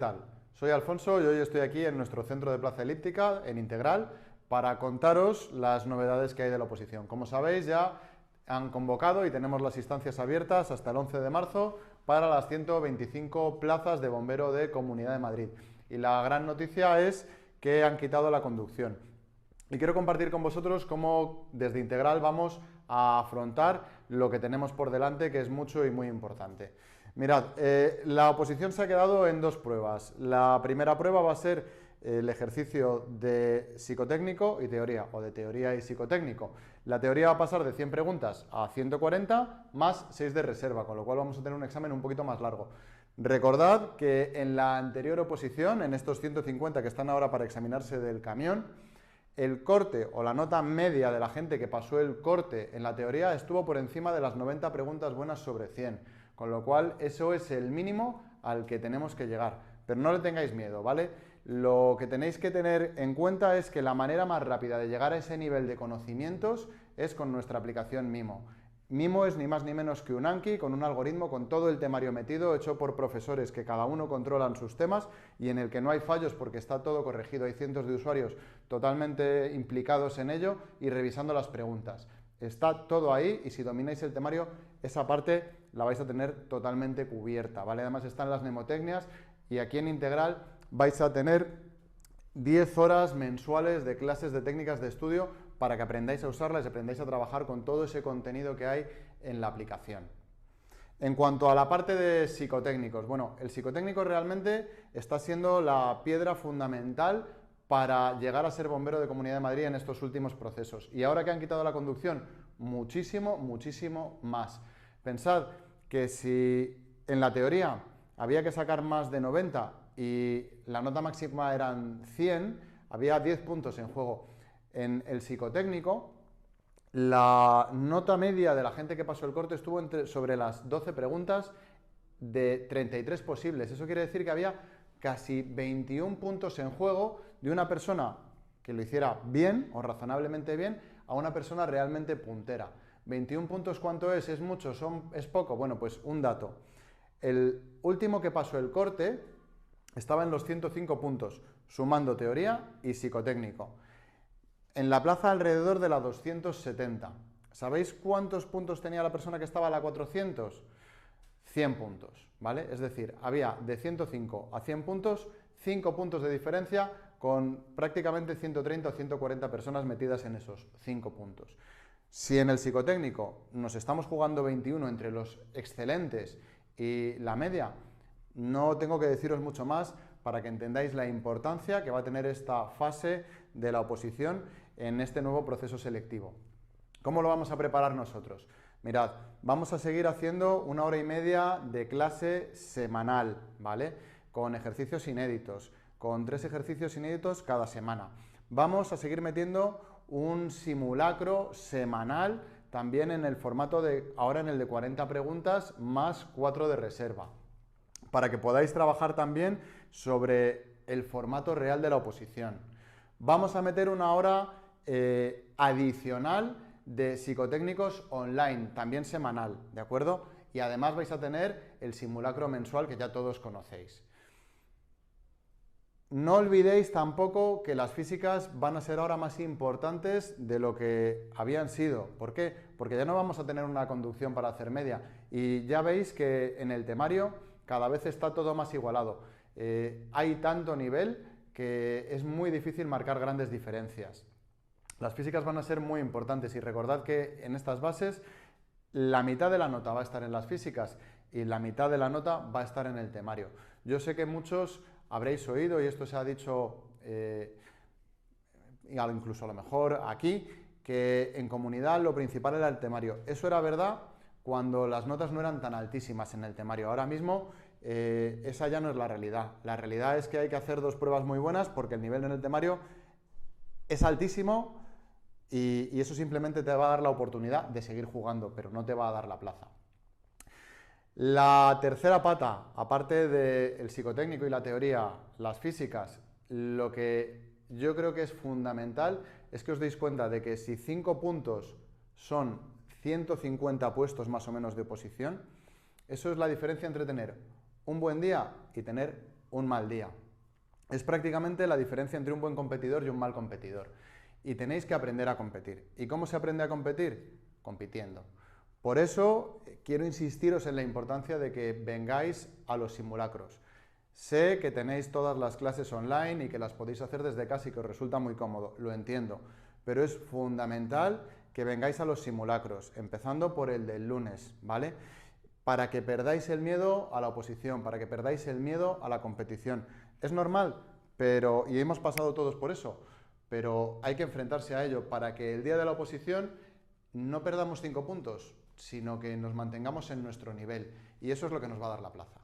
tal? Soy Alfonso y hoy estoy aquí en nuestro centro de Plaza Elíptica, en Integral, para contaros las novedades que hay de la oposición. Como sabéis, ya han convocado y tenemos las instancias abiertas hasta el 11 de marzo para las 125 plazas de bombero de Comunidad de Madrid. Y la gran noticia es que han quitado la conducción. Y quiero compartir con vosotros cómo desde Integral vamos a afrontar lo que tenemos por delante, que es mucho y muy importante. Mirad, la oposición se ha quedado en dos pruebas. La primera prueba va a ser el ejercicio de psicotécnico y teoría, o de teoría y psicotécnico. La teoría va a pasar de 100 preguntas a 140 más 6 de reserva, con lo cual vamos a tener un examen un poquito más largo. Recordad que en la anterior oposición, en estos 150 que están ahora para examinarse del camión, el corte o la nota media de la gente que pasó el corte en la teoría estuvo por encima de las 90 preguntas buenas sobre 100, con lo cual eso es el mínimo al que tenemos que llegar. Pero no le tengáis miedo, ¿vale? Lo que tenéis que tener en cuenta es que la manera más rápida de llegar a ese nivel de conocimientos es con nuestra aplicación Mimo. Mimo es ni más ni menos que un Anki con un algoritmo con todo el temario metido, hecho por profesores que cada uno controlan sus temas y en el que no hay fallos porque está todo corregido. Hay cientos de usuarios totalmente implicados en ello y revisando las preguntas. Está todo ahí y si domináis el temario, esa parte la vais a tener totalmente cubierta, ¿vale? Además están las mnemotecnias y aquí en Integral vais a tener 10 horas mensuales de clases de técnicas de estudio para que aprendáis a usarlas y aprendáis a trabajar con todo ese contenido que hay en la aplicación. En cuanto a la parte de psicotécnicos, bueno, el psicotécnico realmente está siendo la piedra fundamental para llegar a ser bombero de Comunidad de Madrid en estos últimos procesos. Y ahora que han quitado la conducción, muchísimo, muchísimo más. Pensad que si en la teoría había que sacar más de 90 y la nota máxima eran 100, había 10 puntos en juego. En el psicotécnico, la nota media de la gente que pasó el corte estuvo sobre las 12 preguntas de 33 posibles. Eso quiere decir que había casi 21 puntos en juego de una persona que lo hiciera bien o razonablemente bien a una persona realmente puntera. 21 puntos, ¿cuánto es? ¿Es mucho? ¿Es poco? Bueno, pues un dato. El último que pasó el corte estaba en los 105 puntos, sumando teoría y psicotécnico. En la plaza alrededor de la 270. ¿Sabéis cuántos puntos tenía la persona que estaba a la 400? 100 puntos, ¿vale? Es decir, había de 105 a 100 puntos, 5 puntos de diferencia con prácticamente 130 o 140 personas metidas en esos 5 puntos. Si en el psicotécnico nos estamos jugando 21 entre los excelentes y la media, no tengo que deciros mucho más para que entendáis la importancia que va a tener esta fase de la oposición en este nuevo proceso selectivo. ¿Cómo lo vamos a preparar nosotros? Mirad, vamos a seguir haciendo 1 hora y media de clase semanal, ¿vale? Con ejercicios inéditos, con 3 ejercicios inéditos cada semana. Vamos a seguir metiendo un simulacro semanal también en el formato de, ahora en el de 40 preguntas más 4 de reserva, para que podáis trabajar también sobre el formato real de la oposición. Vamos a meter 1 hora adicional de psicotécnicos online, también semanal, ¿de acuerdo? Y además vais a tener el simulacro mensual que ya todos conocéis. No olvidéis tampoco que las físicas van a ser ahora más importantes de lo que habían sido. ¿Por qué? Porque ya no vamos a tener una conducción para hacer media. Y ya veis que en el temario cada vez está todo más igualado. Hay tanto nivel que es muy difícil marcar grandes diferencias. Las físicas van a ser muy importantes y recordad que en estas bases la mitad de la nota va a estar en las físicas y la mitad de la nota va a estar en el temario. Yo sé que muchos habréis oído, y esto se ha dicho incluso a lo mejor aquí, que en comunidad lo principal era el temario. Eso era verdad cuando las notas no eran tan altísimas en el temario. Ahora mismo esa ya no es la realidad. La realidad es que hay que hacer 2 pruebas muy buenas porque el nivel en el temario es altísimo y eso simplemente te va a dar la oportunidad de seguir jugando, pero no te va a dar la plaza. La tercera pata, aparte del psicotécnico y la teoría, las físicas, lo que yo creo que es fundamental es que os deis cuenta de que si 5 puntos son 150 puestos más o menos de oposición, eso es la diferencia entre tener un buen día y tener un mal día. Es prácticamente la diferencia entre un buen competidor y un mal competidor. Y tenéis que aprender a competir. ¿Y cómo se aprende a competir? Compitiendo. Por eso quiero insistiros en la importancia de que vengáis a los simulacros. Sé que tenéis todas las clases online y que las podéis hacer desde casa y que os resulta muy cómodo, lo entiendo, pero es fundamental que vengáis a los simulacros, empezando por el del lunes, ¿vale? Para que perdáis el miedo a la oposición, para que perdáis el miedo a la competición. Es normal, y hemos pasado todos por eso, pero hay que enfrentarse a ello para que el día de la oposición no perdamos 5 puntos, sino que nos mantengamos en nuestro nivel, y eso es lo que nos va a dar la plaza.